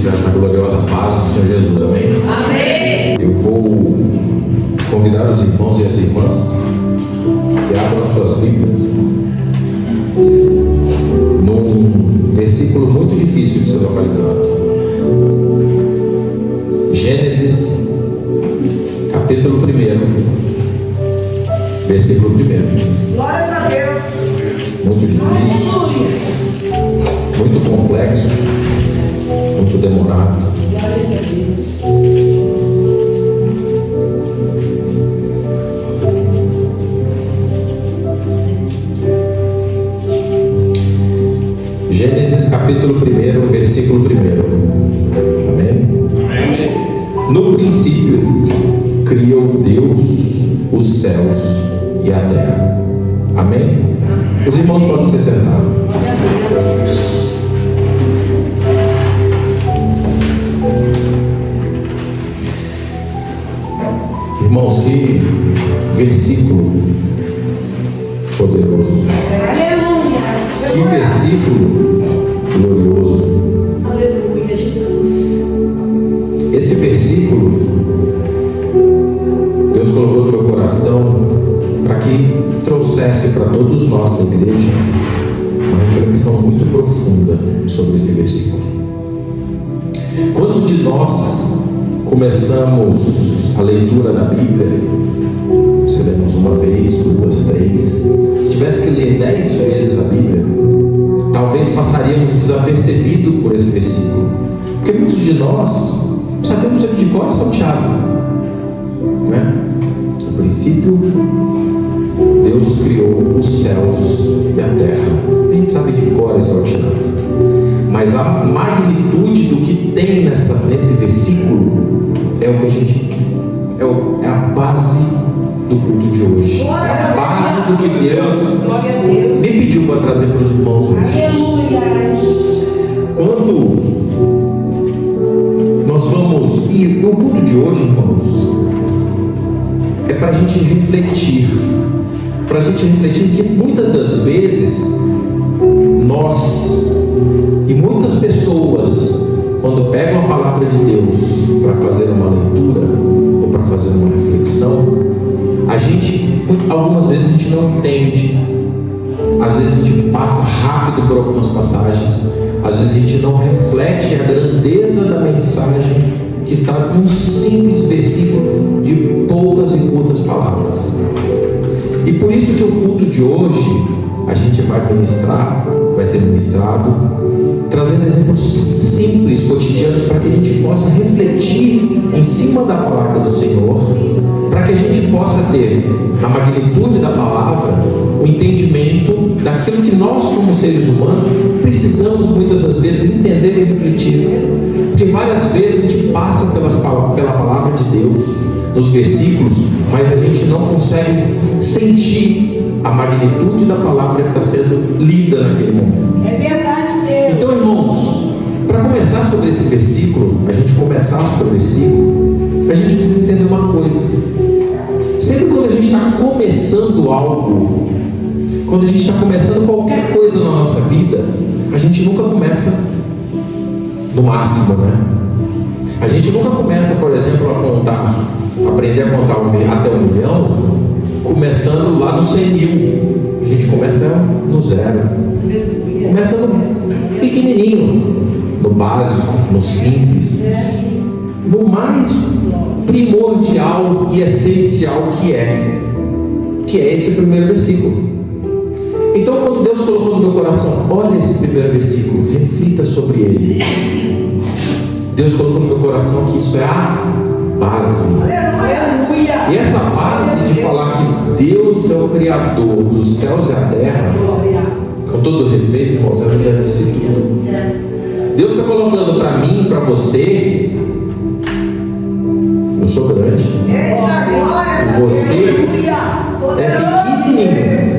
esteja na gloriosa paz do Senhor Jesus, amém? Amém. Eu vou convidar os irmãos e as irmãs que abram suas Bíblias num versículo muito difícil de ser localizado. Gênesis, capítulo 1, versículo 1. Glórias a Deus. Muito difícil, muito complexo, muito demorado. Glórias a Deus. Gênesis capítulo 1, versículo 1. Amém? Amém. No princípio criou Deus os céus e a terra. Amém? Os irmãos podem se sentar. Irmãos, que versículo poderoso. Aleluia. Que versículo glorioso. Aleluia, Jesus. Esse versículo Deus colocou no meu coração para que trouxesse para todos nós da igreja uma reflexão muito profunda sobre esse versículo. Quantos de nós começamos a leitura da Bíblia? Se lemos uma vez, duas, três, se tivesse que ler 10 vezes a Bíblia, talvez passaríamos desapercebido por esse versículo, porque muitos de nós sabemos ele de cor e salteado, né? No princípio Deus criou os céus e a terra. A gente sabe de cor e salteado, mas a magnitude do que tem nesse versículo é o que a gente é a base do culto de hoje, é a base do que Deus Glória a Deus. me pediu para trazer para os irmãos hoje. Aleluia. Quando nós vamos, e o culto de hoje, irmãos, é para a gente refletir, que muitas das vezes nós e muitas pessoas, quando pegam a palavra de Deus para fazer uma leitura ou para fazer uma reflexão, algumas vezes a gente não entende, às vezes a gente passa rápido por algumas passagens, às vezes a gente não reflete a grandeza da mensagem que está num simples versículo de poucas e curtas palavras. E por isso que o culto de hoje a gente vai ser ministrado, trazendo exemplos simples, cotidianos, para que a gente possa refletir em cima da palavra do Senhor, para que a gente possa ter a magnitude da palavra, o entendimento daquilo que nós, como seres humanos, precisamos muitas das vezes entender e refletir. Porque várias vezes a gente passa pela palavra de Deus, nos versículos, mas a gente não consegue sentir a magnitude da palavra que está sendo lida naquele momento. É verdade, Deus. Então, irmãos, para começar sobre esse versículo, a gente precisa entender uma coisa. Sempre quando a gente está começando algo, quando a gente está começando qualquer coisa na nossa vida, a gente nunca começa no máximo, né? A gente nunca começa, por exemplo, aprender a contar até 1 milhão, começando lá no 100 mil. A gente começa no zero. Começa no pequenininho, no básico, no simples, no mais primordial e essencial que é esse primeiro versículo. Então, quando Deus colocou no meu coração, olha esse primeiro versículo, reflita sobre ele. Deus colocou no meu coração que isso é a base. Aleluia. E essa base de falar que Deus é o Criador dos céus e a terra, com todo respeito, irmãos, eu já disse tudo. Deus está colocando para mim, para você, eu sou grande, você é pequenininho.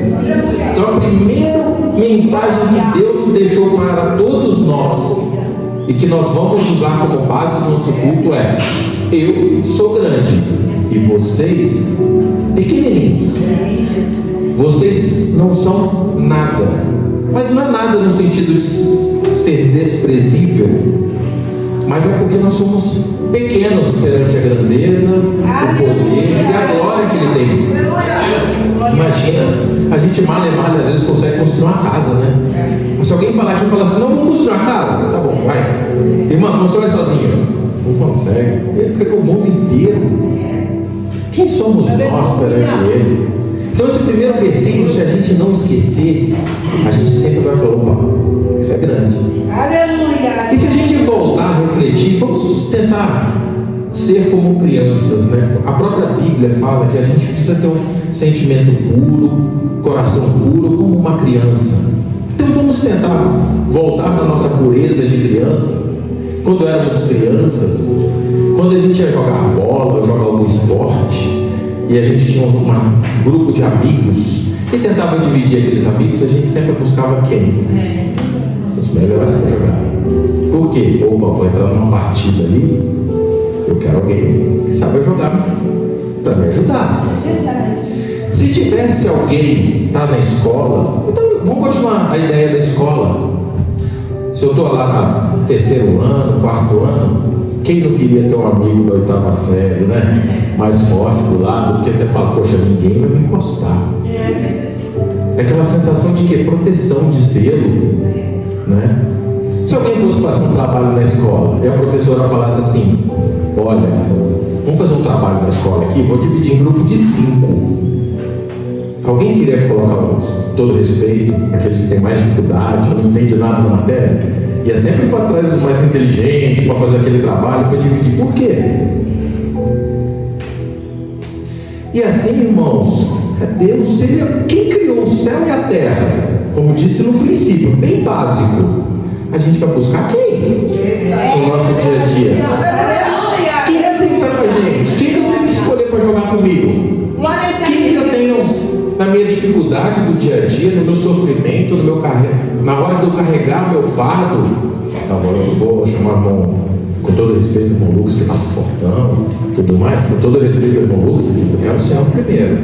Então a primeira mensagem que Deus deixou para todos nós e que nós vamos usar como base do nosso culto é: eu sou grande e vocês pequenininhos. Vocês não são nada, mas não é nada no sentido de ser desprezível, mas é porque nós somos pequenos perante a grandeza, o poder e a glória que Ele tem. Imagina, a gente mal e mal às vezes consegue construir uma casa, né? Se alguém falar aqui e falar assim, não, vamos construir uma casa, tá bom, vai. Irmão, constrói sozinho. Não consegue. Ele criou o mundo inteiro. Quem somos nós perante Ele? Então esse primeiro versículo, se a gente não esquecer, a gente sempre vai falar, opa, isso é grande. Aleluia. E se a gente voltar a refletir, vamos tentar ser como crianças, né? A própria Bíblia fala que a gente precisa ter um sentimento puro, coração puro, como uma criança. Então vamos tentar voltar para a nossa pureza de criança, quando éramos crianças, quando a gente ia jogar bola ou jogar algum esporte, e a gente tinha um grupo de amigos e tentava dividir aqueles amigos, a gente sempre buscava quem? Os melhores para jogar. Por quê? Opa, vou entrar numa partida ali, eu quero alguém que saiba jogar para me ajudar. Se tivesse alguém tá na escola, então vamos continuar a ideia da escola. Se eu estou lá no terceiro ano, quarto ano, quem não queria ter um amigo da oitava série, né? Mais forte do lado, porque você fala, poxa, ninguém vai me encostar. É aquela sensação de que proteção, de zelo, né? Se alguém fosse fazer um trabalho na escola e a professora falasse assim, olha, vamos fazer um trabalho na escola aqui, vou dividir em grupo de 5. Alguém queria colocar, com todo respeito, aqueles que têm mais dificuldade, não entende nada da matéria, e é sempre para trás do mais inteligente, para fazer aquele trabalho, para dividir. Por quê? E assim, irmãos, Deus, quem criou o céu e a terra, como disse no princípio, bem básico, a gente vai buscar quem? No nosso dia a dia. Quem é que tem que estar com a gente? Quem que eu tenho que escolher para jogar comigo? Quem que eu tenho na minha dificuldade do dia a dia, no meu sofrimento, no meu na hora de eu carregar meu fardo? Agora eu vou chamar com todo respeito ao irmão Lucas, que está fortão, tudo mais, com todo respeito ao irmão Lucas, eu quero o Senhor primeiro.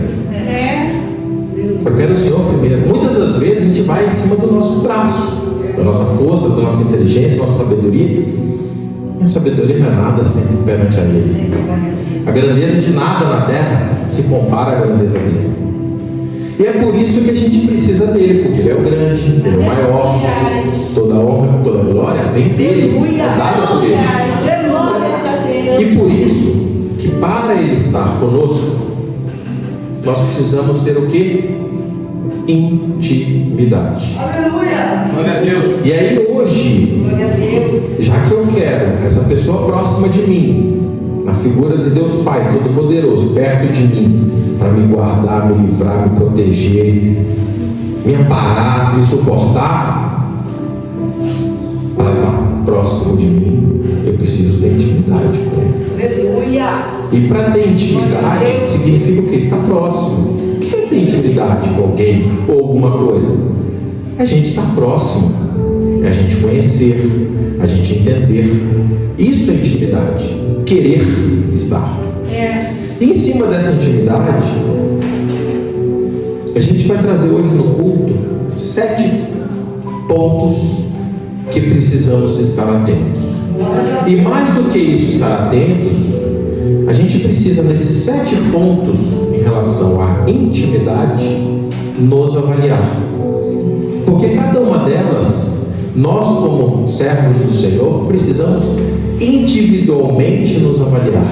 Eu quero o Senhor primeiro. Muitas das vezes a gente vai em cima do nosso braço, da nossa força, da nossa inteligência, da nossa sabedoria. E a sabedoria não é nada assim perante a Ele. A grandeza de nada na terra se compara à grandeza dele. E é por isso que a gente precisa dele, porque Ele é o grande, Ele é o maior. Toda honra, toda glória vem dele, é dada por Ele. E por isso que para Ele estar conosco, nós precisamos ter o quê? Intimidade. Glória a Deus. E aí hoje, já que eu quero essa pessoa próxima de mim, na figura de Deus Pai Todo-Poderoso, perto de mim, para me guardar, me livrar, me proteger, me amparar, me suportar, para estar próximo de mim, eu preciso ter intimidade com Ele. E para ter intimidade significa o que? Estar próximo. O que é ter intimidade com alguém ou alguma coisa? É a gente estar próximo, é a gente conhecer, a gente entender. Isso é intimidade, querer estar. E em cima dessa intimidade, a gente vai trazer hoje no culto 7 pontos que precisamos estar atentos. E mais do que isso, estar atentos, a gente precisa desses 7 pontos em relação à intimidade nos avaliar. Porque cada uma delas, nós como servos do Senhor, precisamos individualmente nos avaliar.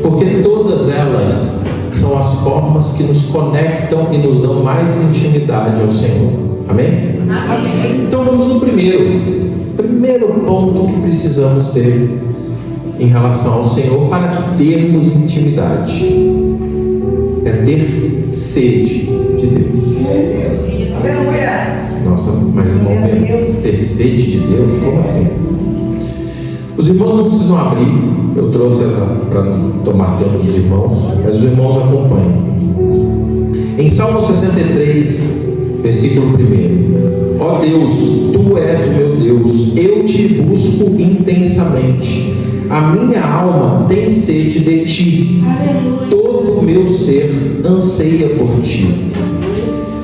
Porque todas elas são as formas que nos conectam e nos dão mais intimidade ao Senhor. Amém? Amém. Então vamos no primeiro ponto que precisamos ter em relação ao Senhor para que termos intimidade. É ter sede de Deus. Nossa, mas irmão, ter sede de Deus? Como assim? Os irmãos não precisam abrir, eu trouxe essa para não tomar tempo dos irmãos, mas os irmãos acompanham. Em Salmo 63, versículo 1: Ó Deus, Tu és meu Deus, eu te busco intensamente, a minha alma tem sede de Ti, todo o meu ser anseia por Ti,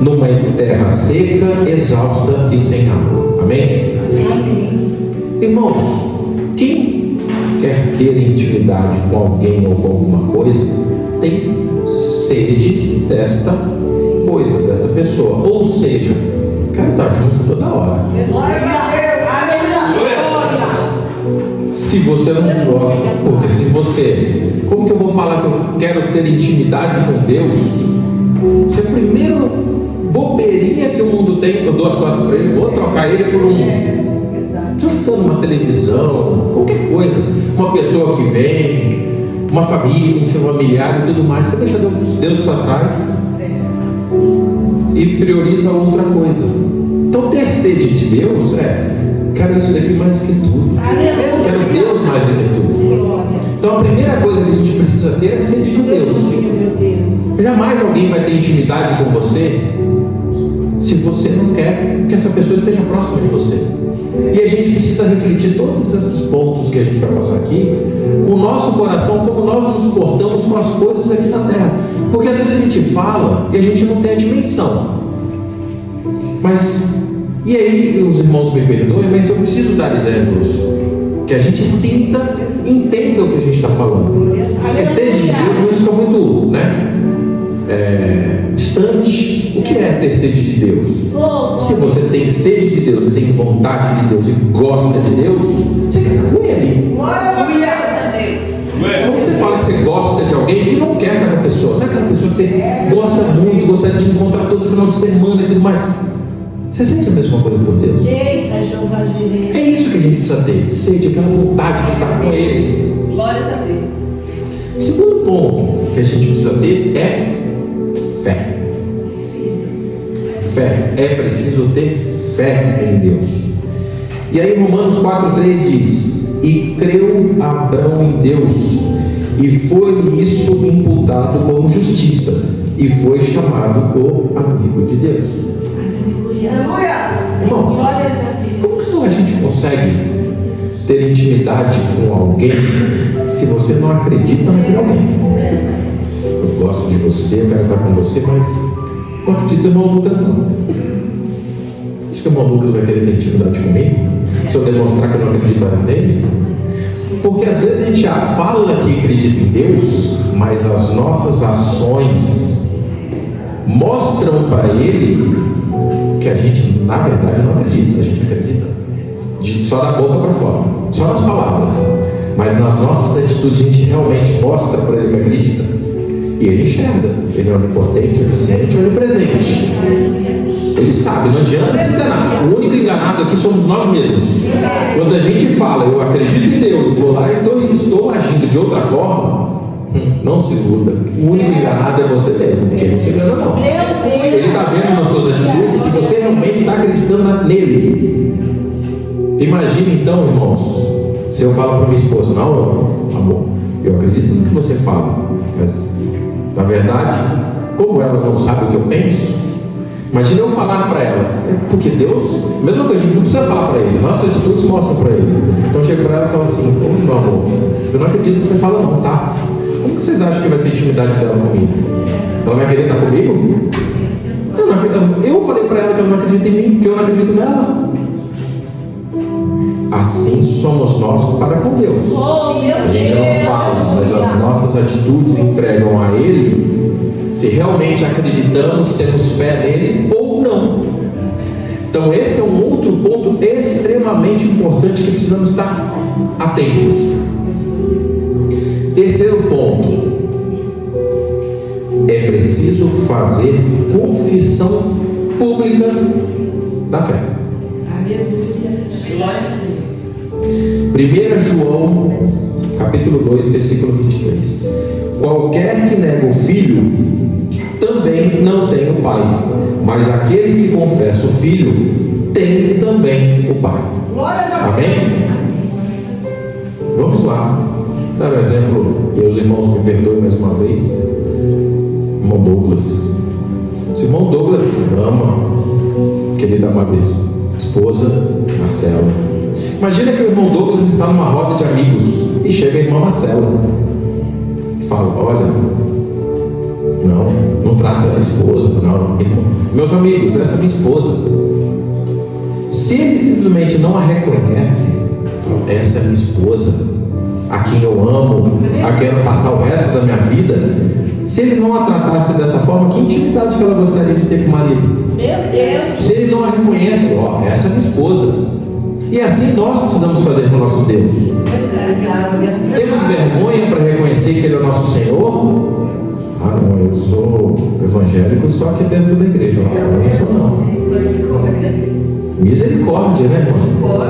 numa terra seca, exausta e sem água. Amém? Amém. Irmãos, quem quer ter intimidade com alguém ou com alguma coisa tem sede desta coisa, desta pessoa. Ou seja, quero estar junto toda hora. Glória a Deus. Aleluia. Se você não gosta, porque se você, como que eu vou falar que eu quero ter intimidade com Deus? Se a primeira bobeirinha que o mundo tem, eu dou as costas para ele, vou trocar ele por estou ajudando uma televisão, qualquer coisa, uma pessoa que vem, uma família, um familiar e tudo mais, você deixa Deus para trás e prioriza outra coisa. Então ter sede de Deus quero isso daqui mais do que tudo, quero Deus mais do que tudo. Então a primeira coisa que a gente precisa ter é sede de Deus. Jamais alguém vai ter intimidade com você se você não quer que essa pessoa esteja próxima de você. E a gente precisa refletir todos esses pontos que a gente vai passar aqui com o nosso coração, como nós nos portamos com as coisas aqui na terra. Porque às vezes a gente fala e a gente não tem a dimensão. Mas, e aí os irmãos me perdoem, mas eu preciso dar exemplos que a gente sinta, entenda o que a gente está falando. Porque sede de Deus não fica muito, distante. O que é ter sede de Deus? Se você tem sede de Deus e tem vontade de Deus e gosta de Deus, você quer estar com Ele. Como você fala que você gosta de alguém e não quer estar com a pessoa? Sabe aquela pessoa que você gosta muito, gostaria de encontrar todo final de semana e tudo mais? Você sente a mesma coisa por Deus? É isso que a gente precisa ter, sede, aquela vontade de estar com Ele. Glórias a Deus. Segundo ponto que a gente precisa ter é fé. Fé. É preciso ter fé em Deus. E aí Romanos 4,3 diz: e creu Abraão em Deus, e foi isso imputado como justiça, e foi chamado o amigo de Deus. Irmãos, como que a gente consegue ter intimidade com alguém se você não acredita naquele alguém? Eu gosto de você, eu quero estar com você, mas não acredito no irmão Lucas não. Acho que o irmão Lucas vai querer ter intimidade comigo se eu demonstrar que eu não acredito nele. Porque às vezes a gente fala que acredita em Deus, mas as nossas ações mostram para Ele que a gente na verdade não acredita. A gente acredita só da boca para fora, só nas palavras, mas nas nossas atitudes a gente realmente mostra para Ele que acredita. E Ele enxerga, Ele é onipotente, onisciente, onipresente. Ele sabe, não adianta se enganar. O único enganado aqui somos nós mesmos. Quando a gente fala, eu acredito em Deus, vou lá e estou agindo de outra forma, não se iluda. O único enganado é você mesmo, porque ele não se engana não. Ele está vendo nas suas atitudes se você realmente está acreditando nele. Imagine então, irmãos, se eu falo para minha esposa: não, amor, eu acredito no que você fala, mas na verdade, como ela não sabe o que eu penso, imagina eu falar para ela, porque Deus, mesma coisa, a gente não precisa falar para Ele, nossas atitudes mostram para Ele. Então eu chego para ela e falo assim: ô meu amor, eu não acredito no que você fala não, tá? Como que vocês acham que vai ser a intimidade dela comigo? Ela vai querer estar comigo? Eu falei para ela que ela não acredita em mim, que eu não acredito nela. Assim somos nós para com Deus. A gente não fala, mas as nossas atitudes entregam a Ele se realmente acreditamos, temos fé nele ou não. Então esse é um outro ponto extremamente importante que precisamos estar atentos. Terceiro ponto: é preciso fazer confissão pública da fé. 1 João capítulo 2, versículo 23. Qualquer que nega o Filho também não tem o Pai, mas aquele que confessa o Filho tem também o Pai. Amém? Vamos lá. Dar um exemplo, e os irmãos me perdoem mais uma vez. Irmão Douglas. O irmão Douglas ama querida amada esposa Marcela. Imagina que o irmão Douglas está numa roda de amigos e chega a irmã Marcela e fala: olha, não trata a esposa, não, irmão. Meus amigos, essa é minha esposa. Se ele simplesmente não a reconhece, essa é minha esposa, a quem eu amo, a quem eu quero passar o resto da minha vida, se ele não a tratasse dessa forma, que intimidade que ela gostaria de ter com o marido? Meu Deus. Se ele não a reconhece, ó, essa é minha esposa. E assim nós precisamos fazer com o nosso Deus. Temos vergonha para reconhecer que Ele é o nosso Senhor? Ah, não, eu sou evangélico só aqui dentro da igreja. Eu não sou, não. Misericórdia, né, irmão?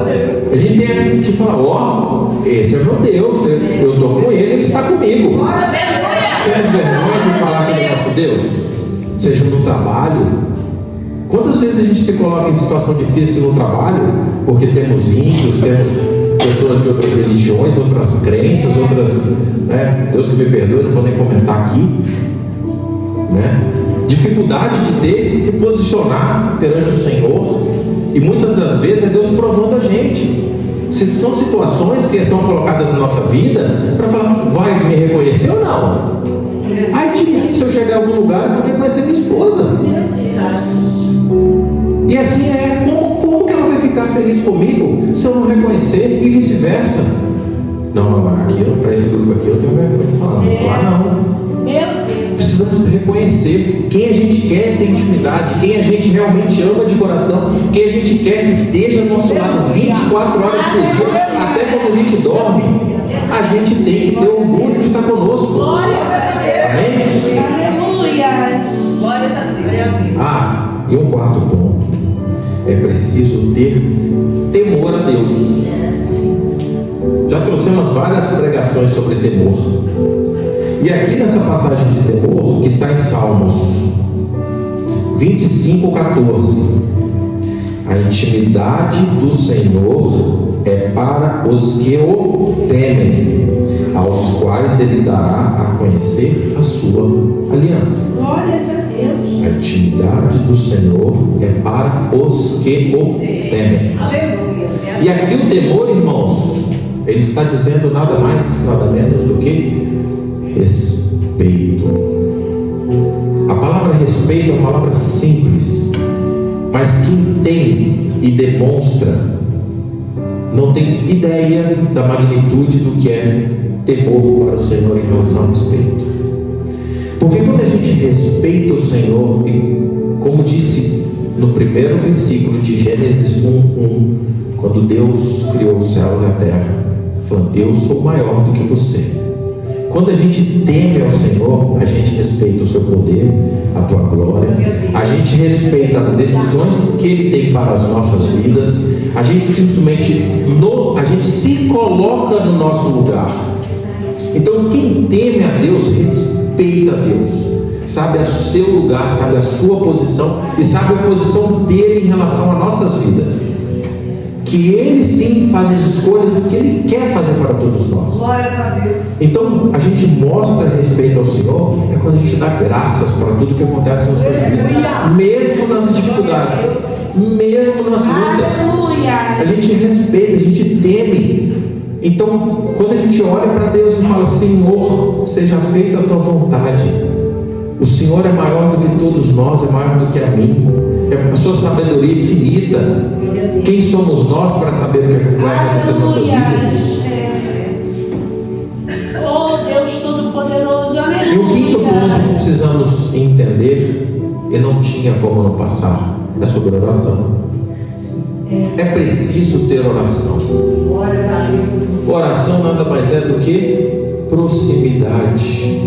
A gente tem que falar, ó, esse é meu Deus, eu estou com Ele, Ele está comigo. Temos vergonha de falar que Ele é nosso Deus? Seja no trabalho. Quantas vezes a gente se coloca em situação difícil no trabalho, porque temos ímpios, temos pessoas de outras religiões, outras crenças, outras, né? Deus que me perdoe, não vou nem comentar aqui, né? Dificuldade de ter, se posicionar perante o Senhor, e muitas das vezes é Deus provando a gente. São situações que são colocadas na nossa vida para falar, vai me reconhecer ou não? Ai de mim, se eu chegar em algum lugar, eu vou reconhecer minha esposa. E assim é, como que ela vai ficar feliz comigo se eu não reconhecer e vice-versa? Não, para esse grupo aqui eu tenho vergonha de falar. Não vou falar, não. Precisamos reconhecer quem a gente quer ter intimidade, quem a gente realmente ama de coração, quem a gente quer que esteja ao nosso lado 24 horas por dia, até quando a gente dorme. A gente tem que ter orgulho de estar conosco. Amém? Aleluia. Glória a Deus. Ah, e um quarto ponto. É preciso ter temor a Deus. Já trouxemos várias pregações sobre temor. E aqui nessa passagem de temor, que está em Salmos 25:14, a intimidade do Senhor é para os que o temem, aos quais Ele dará a conhecer a sua aliança. Glória a Deus. A intimidade do Senhor é para os que o temem. Aleluia. E aqui o temor, irmãos, ele está dizendo nada mais, nada menos do que respeito. A palavra respeito é uma palavra simples, mas quem tem e demonstra não tem ideia da magnitude do que é temor para o Senhor em relação ao respeito. Porque quando a gente respeita o Senhor, e como disse no primeiro versículo de Gênesis 1:1, quando Deus criou os céus e a terra, falando, eu sou maior do que você. Quando a gente teme ao Senhor, a gente respeita o seu poder, a tua glória, a gente respeita as decisões que Ele tem para as nossas vidas, a gente simplesmente a gente se coloca no nosso lugar. Então quem teme a Deus, respeita a Deus, sabe o seu lugar, sabe a sua posição e sabe a posição dele em relação às nossas vidas. Que Ele sim faz as escolhas do que Ele quer fazer para todos nós. Glória a Deus. Então a gente mostra respeito ao Senhor é quando a gente dá graças para tudo que acontece nas nossas vidas, mesmo nas dificuldades, mesmo nas lutas. A gente respeita, a gente teme. Então quando a gente olha para Deus e fala, Senhor, seja feita a tua vontade, o Senhor é maior do que todos nós, é maior do que a mim, é a sua sabedoria infinita. Quem somos nós para saber o que vai acontecer nas nossas vidas? Oh Deus Todo-Poderoso, aleluia. E o quinto ponto que precisamos entender, e não tinha como não passar, é sobre oração. É preciso ter oração. Glória a Deus. Oração nada mais é do que proximidade,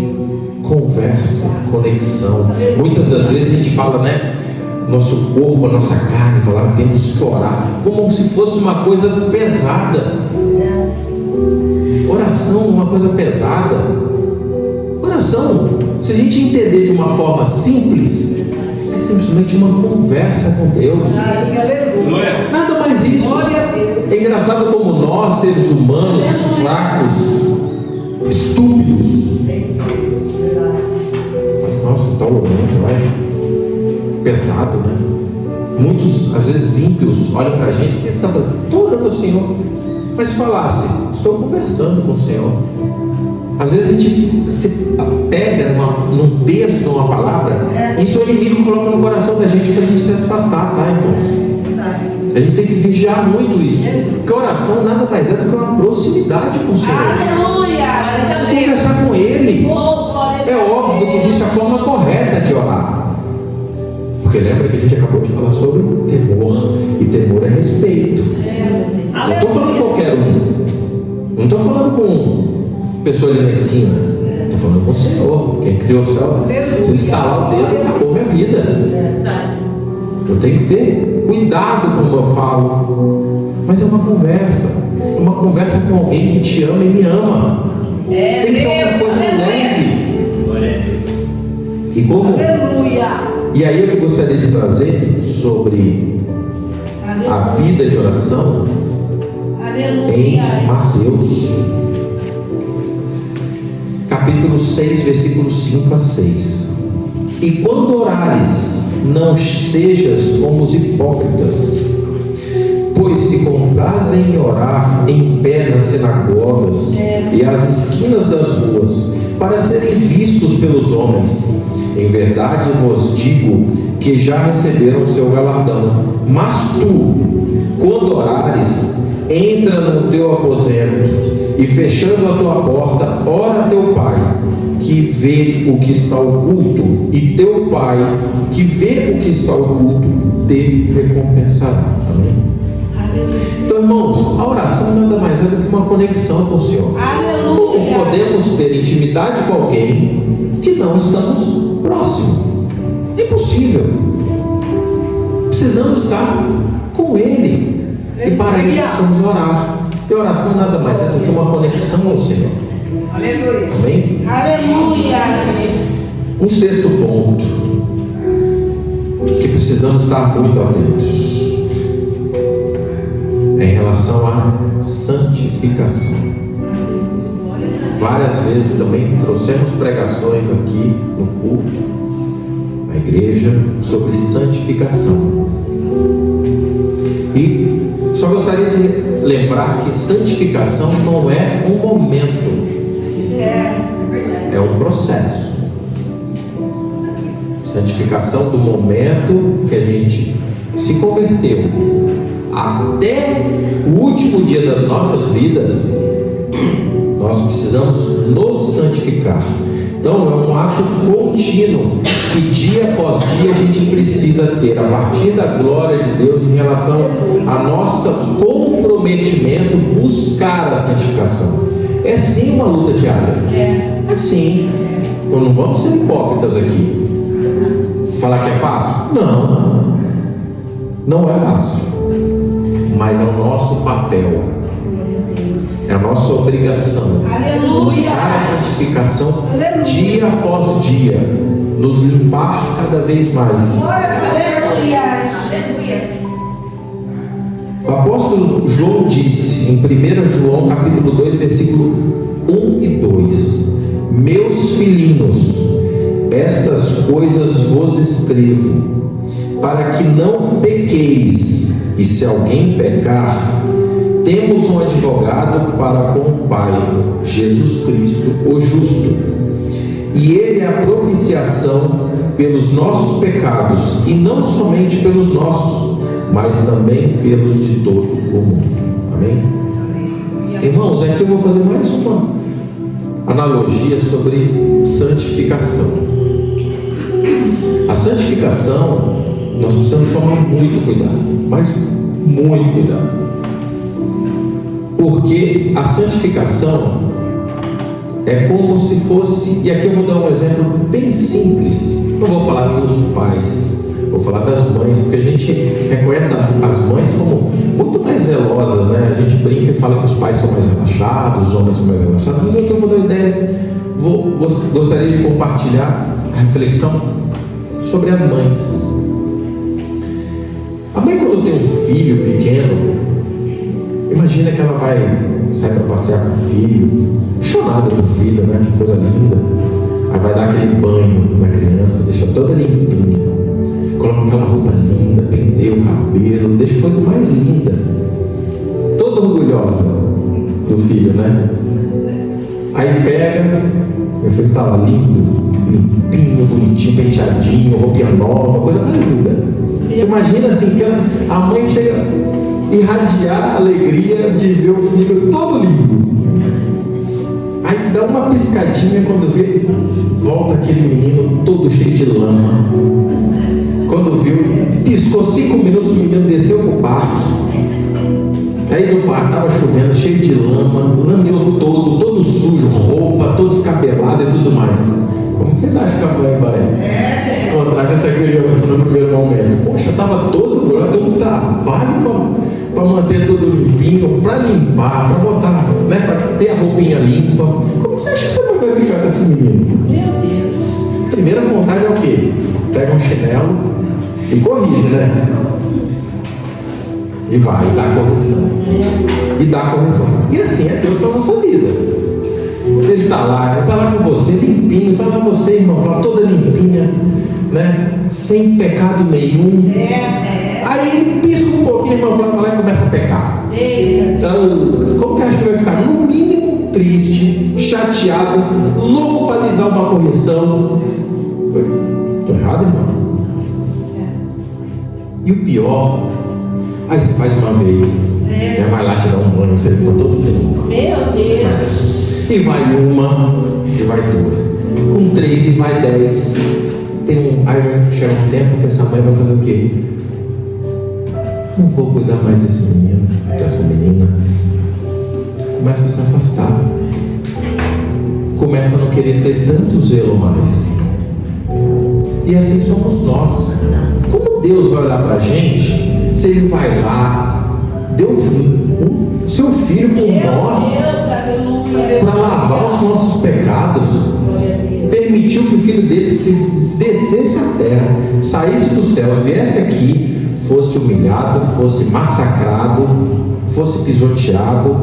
conversa, conexão. Muitas das vezes a gente fala, né? Nosso corpo, a nossa carne, falar, temos que orar, como se fosse uma coisa pesada. Oração é uma coisa pesada. Oração, se a gente entender de uma forma simples, é simplesmente uma conversa com Deus. Aleluia. Nada mais isso. Glória a Deus. É engraçado como nós, seres humanos, fracos, estúpidos, nossa, está orando, vai. Pesado, né? Muitos, às vezes, ímpios olham para a gente, o que você está fazendo? Estou orando ao Senhor. Mas se falasse, estou conversando com o Senhor. Às vezes a gente se pega num peso de uma palavra, e isso o inimigo coloca no coração da gente para a gente se afastar, tá, irmãos? A gente tem que vigiar muito isso. Porque a oração nada mais é do que uma proximidade com o Senhor. Aleluia. Conversar com Ele. É óbvio que existe a forma correta de orar. Porque lembra que a gente acabou de falar sobre temor. E temor é respeito. Não estou falando com qualquer um. Não estou falando com pessoa ali na esquina. Estou falando com o Senhor. Quem criou o céu. Se ele estalar o dedo, acabou minha vida. Eu tenho que ter cuidado como eu falo. Mas é uma conversa. É uma conversa com alguém que te ama e me ama. Tem que ser uma coisa leve. E como? E aí eu gostaria de trazer sobre a vida de oração em Mateus, capítulo 6, versículos 5 a 6. E quando orares, não sejas como os hipócritas, pois se comprazem em orar em pé nas sinagogas e às esquinas das ruas, para serem vistos pelos homens. Em verdade vos digo que já receberam o seu galardão. Mas tu, quando orares, entra no teu aposento e, fechando a tua porta, ora a teu Pai, que vê o que está oculto, e teu Pai, que vê o que está oculto, te recompensará. Amém? Então, irmãos, a oração nada mais é do que uma conexão com o Senhor. Como podemos ter intimidade com alguém que não estamos próximos? Impossível. Precisamos estar com Ele, e para isso precisamos orar. E a oração nada mais é do que uma conexão ao Senhor. Aleluia. Amém? Aleluia. Um sexto ponto que precisamos estar muito atentos é em relação à santificação. Várias vezes também trouxemos pregações aqui no culto, na igreja, sobre santificação. E só gostaria de lembrar que santificação não é um momento, é um processo. Santificação do momento que a gente se converteu até o último dia das nossas vidas, nós precisamos nos santificar. Então é um ato contínuo que dia após dia a gente precisa ter, a partir da glória de Deus, em relação a nosso comprometimento, buscar a santificação. É sim uma luta diária. É sim. Não vamos ser hipócritas aqui. Falar que é fácil? Não. Não é fácil. Mas é o nosso papel. É a nossa obrigação. Aleluia. Buscar a santificação dia após dia. Nos limpar cada vez mais. O apóstolo João disse em 1 João capítulo 2, versículo 1 e 2: Meus filhinhos, estas coisas vos escrevo, para que não pequeis. E se alguém pecar, temos um advogado para com o Pai, Jesus Cristo, o justo. E Ele é a propiciação pelos nossos pecados, e não somente pelos nossos, mas também pelos de todo o mundo. Amém? Irmãos, aqui eu vou fazer mais uma analogia sobre santificação. A santificação, nós precisamos tomar muito cuidado, mas muito cuidado. Porque a santificação é como se fosse, e aqui eu vou dar um exemplo bem simples. Não vou falar dos pais, vou falar das mães, porque a gente reconhece as mães como muito mais zelosas, né? A gente brinca e fala que os pais são mais relaxados, os homens são mais relaxados, mas aqui eu vou dar uma ideia, gostaria de compartilhar a reflexão sobre as mães. A mãe, quando tem um filho pequeno, imagina que ela vai sair para passear com o filho, apaixonada pelo filho, né? Que coisa linda. Aí vai dar aquele banho na criança, deixa toda limpinha, coloca aquela roupa linda, penteia o cabelo, deixa a coisa mais linda, toda orgulhosa do filho, né? Aí pega, meu filho estava lindo, limpinho, bonitinho, penteadinho, roupinha nova, coisa mais linda. Você imagina assim, que a mãe chega a irradiar a alegria de ver o filho todo limpo. Aí dá uma piscadinha quando vê, volta aquele menino todo cheio de lama. Quando viu, piscou 5 minutos, o menino desceu pro parque. Aí no parque estava chovendo, cheio de lama, lameou todo sujo, roupa, todo descabelado e tudo mais. Como vocês acham que a mãe vai encontrar com essa criança no primeiro momento? Poxa, estava todo, ela deu um trabalho para manter tudo limpinho, para limpar, para botar, né, para ter a roupinha limpa. Como você acha que essa mãe vai ficar com esse menino? Meu Deus. Primeira vontade é o quê? Pega um chinelo e corrige, né? E vai, e dá correção. E dá correção. E assim é Deus para a nossa vida. Ele está lá com você, limpinho, está lá você, irmão, toda limpinha, né? Sem pecado nenhum. Aí ele pisca um pouquinho, irmão, vai lá e começa a pecar. Então, como que acha que vai ficar? No mínimo triste, chateado, louco para lhe dar uma correção. Estou errado, irmão? E o pior, aí você faz uma vez, vai lá te dar um banho, você limpa todo de novo. Meu Deus. E vai uma, e vai duas. Com 3 e vai 10. Aí vai chegar um tempo que essa mãe vai fazer o quê? Não vou cuidar mais desse menino, dessa menina. Começa a se afastar. Começa a não querer ter tanto zelo mais. E assim somos nós. Como Deus vai olhar para a gente, se Ele vai lá, deu o seu filho por nós, para lavar os nossos pecados, permitiu que o filho dele se descesse à terra, saísse dos céus, viesse aqui, fosse humilhado, fosse massacrado, fosse pisoteado,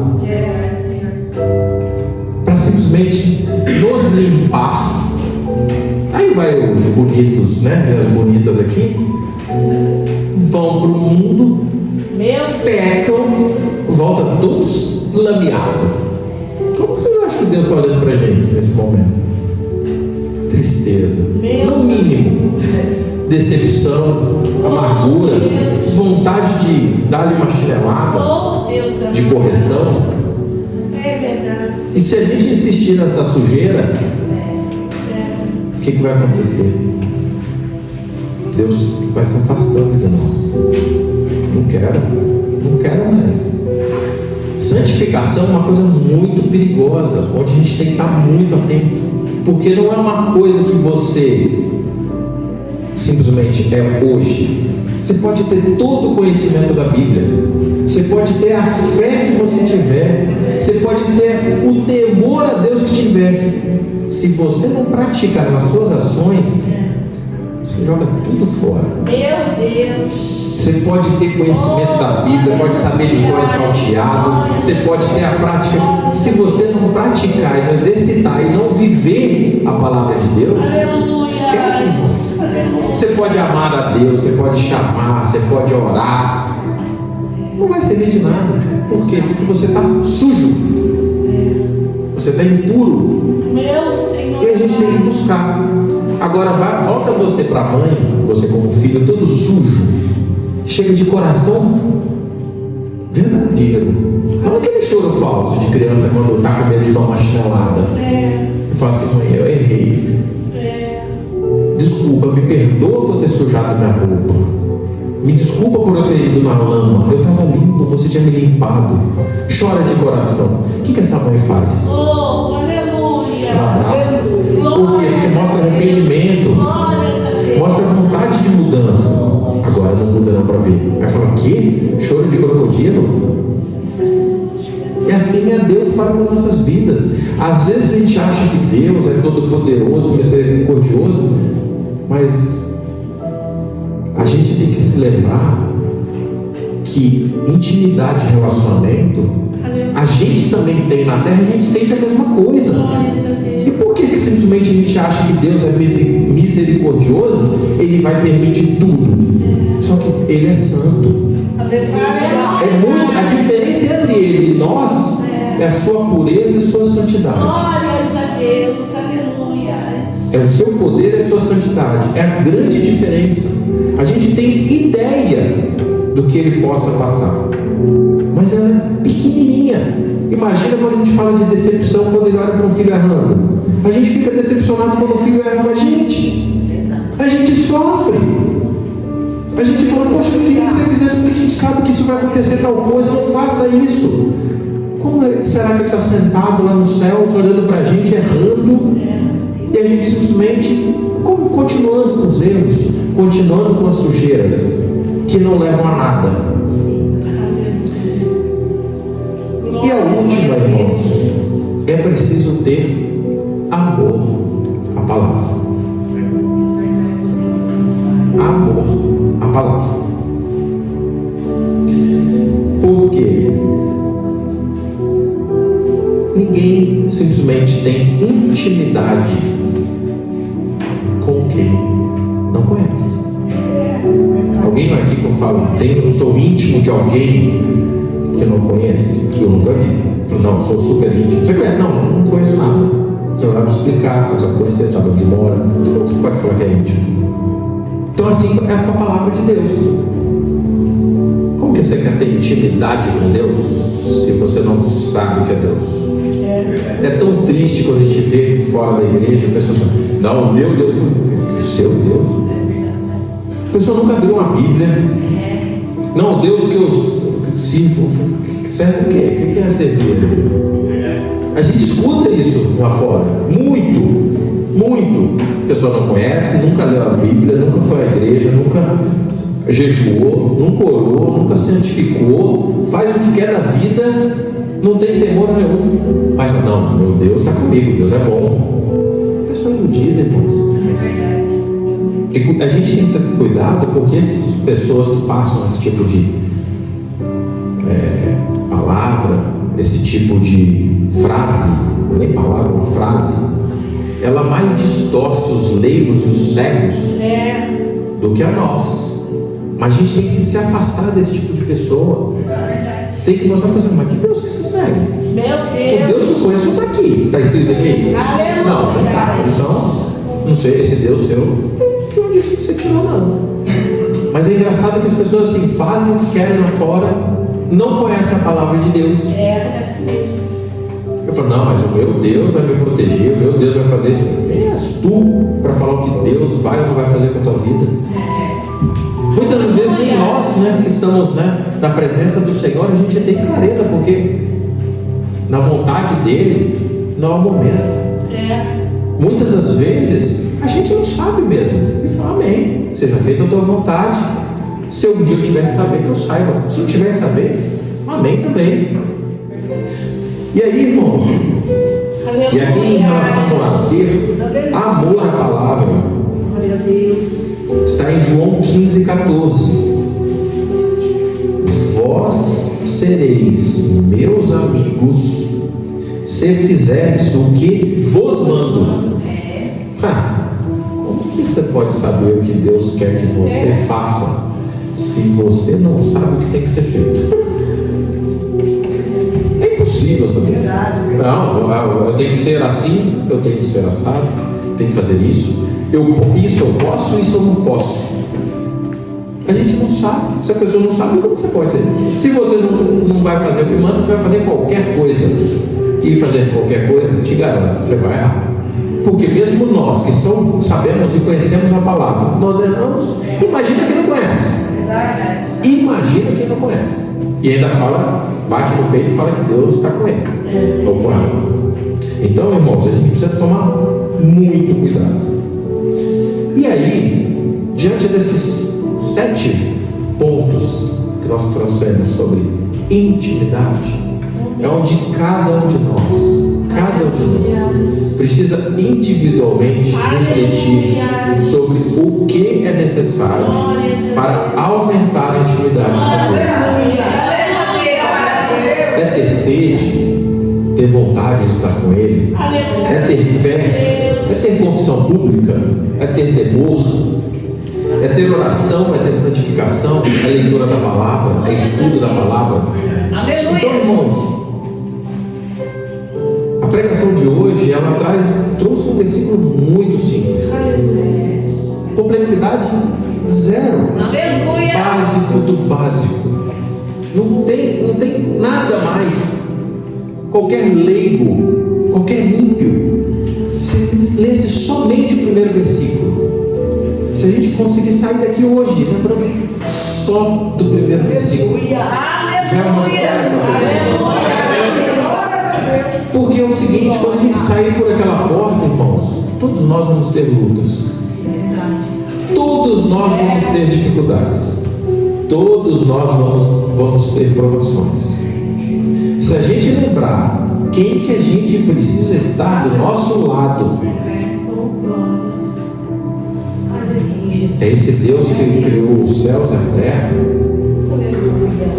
para simplesmente nos limpar. Aí vai os bonitos, né? As bonitas aqui, vão para o mundo, pecam, voltam todos lameados. Como vocês acham que Deus está olhando para a gente nesse momento? Tristeza, no mínimo, decepção, amargura, vontade de dar-lhe uma chinelada de correção. É verdade. E se a gente insistir nessa sujeira, o que vai acontecer? Deus vai se afastando de nós. Não quero mais. Santificação é uma coisa muito perigosa, onde a gente tem que estar muito atento, porque não é uma coisa que você simplesmente é hoje. Você pode ter todo o conhecimento da Bíblia, você pode ter a fé que você tiver, você pode ter o temor a Deus que tiver. Se você não praticar nas suas ações, você joga tudo fora. Meu Deus. Você pode ter conhecimento da Bíblia, pode saber de cor e salteado, você pode ter a prática. Se você não praticar e não exercitar e não viver a palavra de Deus, esquece, irmão. Você pode amar a Deus, você pode chamar, você pode orar, não vai servir de nada. Por quê? Porque você está sujo, você está impuro. Meu Senhor. E a gente tem que buscar. Agora volta você para a mãe, você como filho todo sujo, chega de coração verdadeiro, não aquele choro falso de criança quando está com medo de tomar uma chinelada. E fala assim: mãe, eu errei, desculpa, me perdoa por ter sujado minha roupa, me desculpa por eu ter ido na lama, eu estava limpo, você tinha me limpado. Chora de coração. O que essa mãe faz? Oh, aleluia. Abraça. Por quê? Porque mostra arrependimento, mostra vontade de mudança. Agora não muda não para ver. Aí fala: que? Choro de crocodilo? E assim é Deus para as nossas vidas. Às vezes a gente acha que Deus é todo poderoso, misericordioso, mas a gente tem que se lembrar que intimidade e relacionamento a gente também tem na terra, a gente sente a mesma coisa. E por que simplesmente a gente acha que Deus é misericordioso? Ele vai permitir tudo. Só que Ele é santo. É muito, a diferença entre Ele e nós é a sua pureza e a sua santidade. Glórias a Deus, aleluia. é o seu poder e a sua santidade. É a grande diferença. A gente tem ideia do que Ele possa passar, mas ela é pequenininha. Imagina quando a gente fala de decepção, quando Ele olha para um filho errando. A gente fica decepcionado quando o filho erra com a gente. A gente sofre. A gente fala, poxa, eu queria que você fizesse, porque a gente sabe que isso vai acontecer tal coisa. Não faça isso. Como será que Ele está sentado lá no céu, olhando para a gente, errando? E a gente simplesmente continuando com os erros, continuando com as sujeiras que não levam a nada. E a última, irmãos, é preciso ter amor à palavra. Amor à palavra. Por quê? Ninguém simplesmente tem intimidade com quem não conhece. Alguém aqui que eu falo, eu sou íntimo de alguém que eu não conhece, que eu nunca vi. Eu falo, não, eu sou super íntimo. Você conhece? Não conheço nada. Você vai me explicar, você vai conhecer, sabe onde mora. Como você pode falar que é íntimo? Então assim é com a palavra de Deus. Como que você quer ter intimidade com Deus se você não sabe o que é Deus? É tão triste quando a gente vê fora da igreja a pessoa fala, não, meu Deus, o seu Deus. A pessoa nunca abriu uma Bíblia. Não, Deus que eu sirvo, serve o quê? O que é servir? A gente escuta isso lá fora, muito. A pessoa não conhece, nunca leu a Bíblia, nunca foi à igreja, nunca jejuou, nunca orou, nunca santificou, faz o que quer da vida, não tem temor nenhum. Mas não, meu Deus está comigo, Deus é bom. A pessoa é iludida, irmãos. E a gente tem que ter cuidado porque essas pessoas passam esse tipo de palavra, esse tipo de frase, nem palavra, uma frase, ela mais distorce os leigos e os cegos do que a nós. Mas a gente tem que se afastar desse tipo de pessoa. Tem que mostrar fazendo, mas que Deus que você segue? Meu Deus. O Deus que eu conheço não está aqui. Está escrito aqui? Aleluia. Não está. Então, não sei, esse Deus seu, de onde você tirou não. Mas é engraçado que as pessoas assim, fazem o que querem lá fora, não conhecem a palavra de Deus. É assim mesmo. Eu falo, não, mas o meu Deus vai me proteger, o meu Deus vai fazer isso. Quem és tu para falar o que Deus vai ou não vai fazer com a tua vida? Muitas das vezes nem nós, que estamos na presença do Senhor, a gente tem clareza, porque na vontade dele não é o momento. Muitas das vezes a gente não sabe mesmo. E fala, amém, seja feita a tua vontade. Se um dia eu tiver que saber, que eu saiba. Se eu tiver que saber, amém também. E aí, irmãos, e aqui em relação a ter amor à palavra, está em João 15,14. Vós sereis meus amigos se fizerdes o que vos mando. Como que você pode saber o que Deus quer que você faça se você não sabe o que tem que ser feito? É impossível saber. Não, eu tenho que ser assim, eu tenho que ser assado, tenho que fazer isso. Isso eu posso, isso eu não posso. A gente não sabe. Se a pessoa não sabe, como você pode ser? Se você não vai fazer o que manda, você vai fazer qualquer coisa. E fazer qualquer coisa, te garanto, você vai errar. Porque mesmo nós que sabemos e conhecemos a palavra, nós erramos. Imagina quem não conhece. Imagina quem não conhece. E ainda fala, bate no peito e fala que Deus está com ele. Ou com ela. Então, irmãos, a gente precisa tomar muito cuidado. E aí, diante desses 7 pontos que nós trouxemos sobre intimidade, é onde cada um de nós precisa individualmente refletir sobre o que é necessário para aumentar a intimidade com Deus. É ter sede, ter vontade de estar com Ele, é ter fé, é ter confissão pública, é ter temor, é ter oração, é ter santificação, é leitura da palavra, é estudo da palavra. Então, irmãos, a pregação de hoje, ela trouxe um versículo muito simples. Complexidade zero. Aleluia. Básico do básico. Não tem nada mais. Qualquer leigo, qualquer ímpio, se lesse somente o primeiro versículo, se a gente conseguir sair daqui hoje, lembrando só do primeiro versículo, já é uma vitória. Porque é o seguinte, quando a gente sair por aquela porta, irmãos, todos nós vamos ter lutas, todos nós vamos ter dificuldades, todos nós vamos ter provações. Se a gente lembrar quem que a gente precisa estar do nosso lado, é esse Deus que criou os céus e a terra,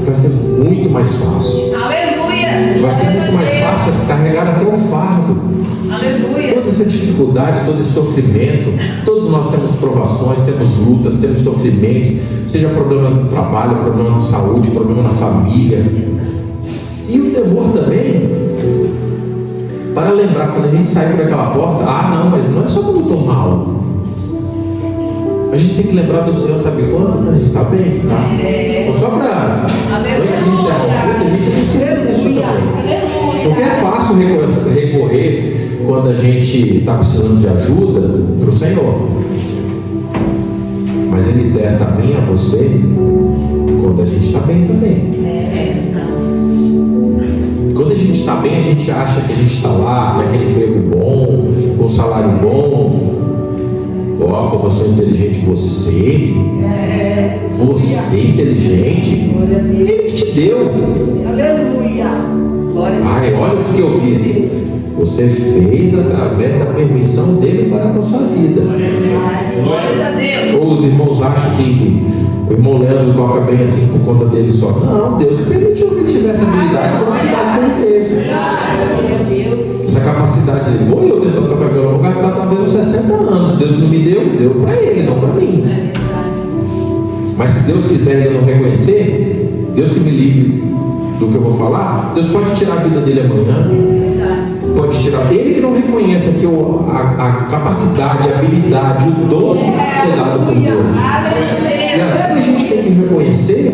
vai ser muito mais fácil. Aleluia. Vai ser muito mais fácil carregar até o fardo. Aleluia. Toda essa dificuldade, todo esse sofrimento, todos nós temos provações, temos lutas, temos sofrimentos, seja problema no trabalho, problema na saúde, problema na família. E o temor também, para lembrar quando a gente sai por aquela porta, não, mas não é só quando eu estou mal. A gente tem que lembrar do Senhor, sabe quando? Quando a gente está bem, tá? Então, só para, antes de encerrar o culto, a gente não esquecer disso também. Porque é fácil recorrer quando a gente está precisando de ajuda para o Senhor. Mas Ele testa a mim, a você, quando a gente está bem também. Quando a gente está bem, a gente acha que a gente está lá, naquele emprego bom, com um salário bom. Como eu sou inteligente, você inteligente, Ele que te deu. Aleluia. Olha o que eu fiz. Você fez através da permissão dele para com a sua vida. Ou os irmãos acham que o irmão Leandro toca bem assim por conta dele só. Não, Deus permitiu que ele tivesse habilidade por mais fácil que ele teve. Essa capacidade de vou eu tentando tocar violão, vou gastar talvez uns 60 anos. Deus não me deu para ele, não para mim. Mas se Deus quiser ele não reconhecer, Deus que me livre do que eu vou falar, Deus pode tirar a vida dele amanhã. Pode tirar. Ele que não reconhece que a capacidade, a habilidade, o dom foi dado por Deus. E assim a gente tem que reconhecer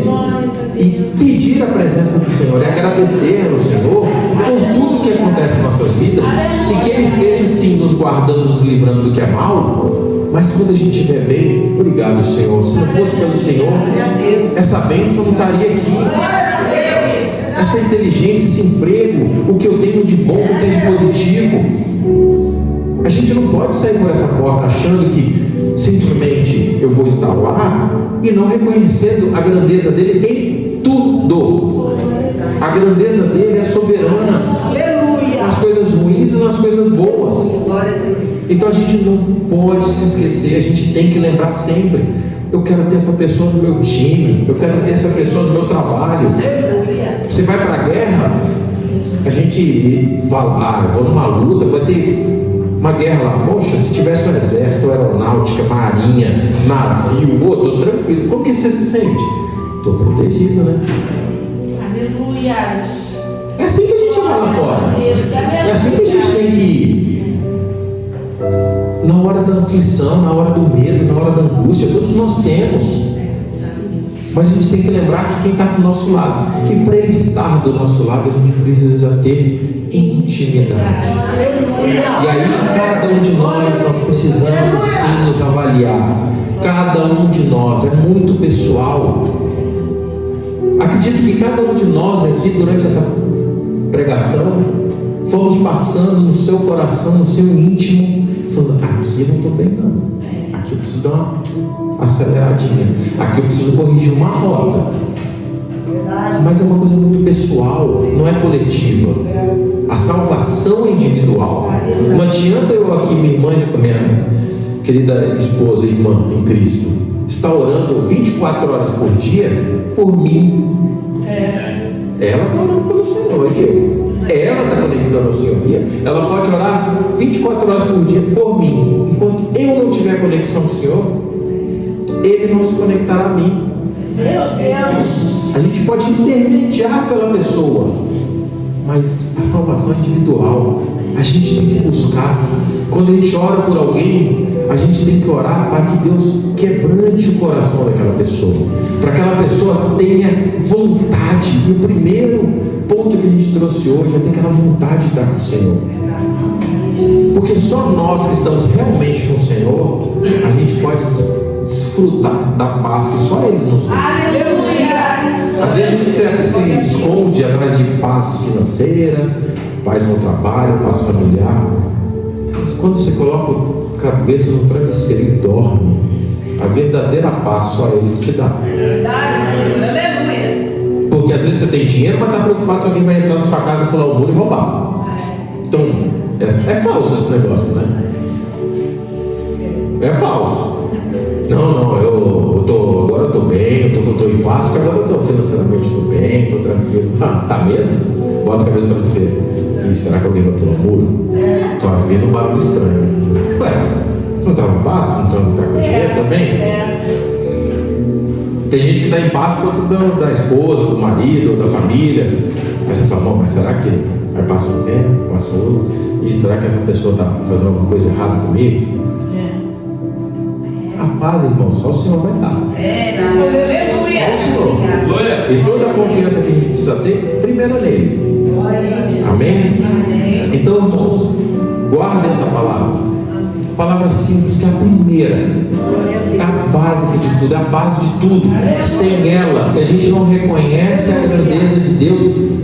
e pedir a presença do Senhor e agradecer ao Senhor por tudo que acontece em nossas vidas e que Ele esteja sim nos guardando, nos livrando do que é mal. Mas quando a gente estiver bem, obrigado, Senhor. Se não fosse pelo Senhor, essa bênção não estaria aqui. Essa inteligência, esse emprego, o que eu tenho de bom, o que eu tenho de positivo. A gente não pode sair por essa porta achando que simplesmente eu vou estar lá e não reconhecendo a grandeza dele em tudo. A grandeza dele é soberana nas coisas ruins e nas coisas boas. Então a gente não pode se esquecer, a gente tem que lembrar sempre. Eu quero ter essa pessoa no meu time, eu quero ter essa pessoa no meu trabalho. Você vai para a guerra, a gente vai lá, eu vou numa luta, vai ter uma guerra lá. Poxa, se tivesse um exército, aeronáutica, marinha, navio, estou tranquilo. Como que você se sente? Estou protegido, né? Aleluia. É assim que a gente vai lá fora. É assim que a gente tem que ir. Na hora da aflição, na hora do medo, na hora da angústia, todos nós temos. Mas a gente tem que lembrar que quem está do nosso lado, e para Ele estar do nosso lado, a gente precisa ter intimidade. E aí, cada um de nós precisamos sim nos avaliar. Cada um de nós, é muito pessoal. Acredito que cada um de nós aqui, durante essa pregação, fomos passando no seu coração, no seu íntimo, falando: aqui eu não estou bem não, aqui eu preciso dar uma aceleradinha, aqui eu preciso corrigir uma rota. Mas é uma coisa muito pessoal, não é coletiva. A salvação é individual. Não adianta eu aqui, minha irmã, minha querida esposa e irmã em Cristo, está orando 24 horas por dia por mim. Ela está orando pelo Senhor e eu. Ela está conectando ao Senhor. Ela pode orar 24 horas por dia por mim. Enquanto eu não tiver conexão com o Senhor, Ele não se conectará a mim. Meu Deus. A gente pode intermediar pela pessoa, mas a salvação é individual. A gente tem que buscar. Quando a gente ora por alguém, a gente tem que orar para que Deus quebrante o coração daquela pessoa, para que aquela pessoa tenha vontade. E o primeiro ponto que a gente trouxe hoje é ter aquela vontade de estar com o Senhor. Porque só nós que estamos realmente com o Senhor, a gente pode desfrutar da paz que só Ele nos dá. Às vezes a gente se esconde atrás de paz financeira, paz no trabalho, paz familiar. Mas quando você coloca a cabeça no travesseiro e dorme, a verdadeira paz só Ele te dá. Porque às vezes você tem dinheiro, mas está preocupado se alguém vai entrar na sua casa, pular o muro e roubar. Então, é falso esse negócio, né? É falso. Não, agora eu estou bem, eu estou em paz, porque agora eu estou financeiramente bem, estou tranquilo. Ah, tá mesmo? Bota a cabeça no travesseiro. E será que alguém vai pular o muro? Estou ouvindo um barulho estranho. Ué, não estava em paz? Não está com dinheiro também? Tem gente que está em paz por conta da esposa, do marido, da família. Aí você fala, mas será que aí passa um tempo, passa outro? E será que essa pessoa está fazendo alguma coisa errada comigo? A paz, irmão, só o Senhor vai dar. Só o Senhor. E toda a confiança que a gente precisa ter, primeiro nele. Amém? Então, irmãos, guardem essa palavra. Palavra simples, que é a primeira, é a básica de tudo, é a base de tudo. Sem ela, se a gente não reconhece a grandeza de Deus,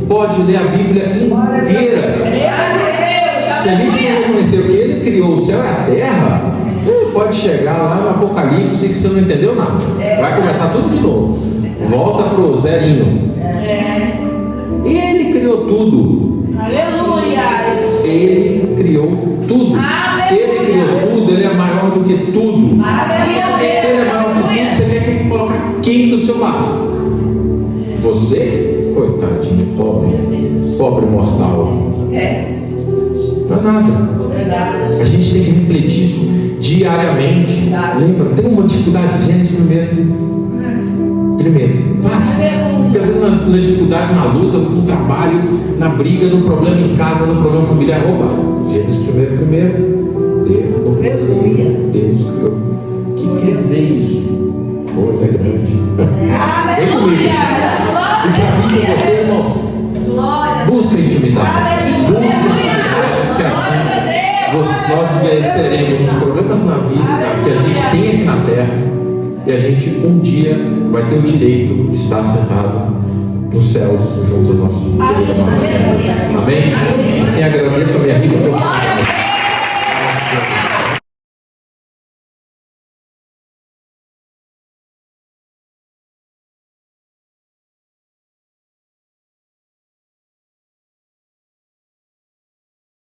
pode ler a Bíblia inteira. Se a gente não reconhecer que Ele criou o céu e a terra, pode chegar lá no Apocalipse que você não entendeu nada. Vai começar tudo de novo. Volta pro zerinho. Ele criou tudo. Aleluia. Ele criou tudo. Se Ele criou tudo, Ele é maior do que tudo. Se Ele é maior do que tudo, você quer que colocar quem do seu lado? Você? Coitadinho, pobre mortal. Não é nada. A gente tem que refletir isso diariamente. Lembra? Tem uma dificuldade, Gênesis primeiro. Passa. Porque às vezes na dificuldade, na luta, no trabalho, na briga, no problema em casa, no problema familiar. Opa, Gênesis primeiro. Deus criou. O que quer dizer isso? Pô, Ele é grande. Vem comigo. E para mim, com você, irmãos, busca intimidade. Porque assim nós venceremos os problemas na vida que a gente tem aqui na terra. E a gente um dia vai ter o direito de estar sentado nos céus junto ao nosso querido amado. Amém? Assim agradeço a minha vida.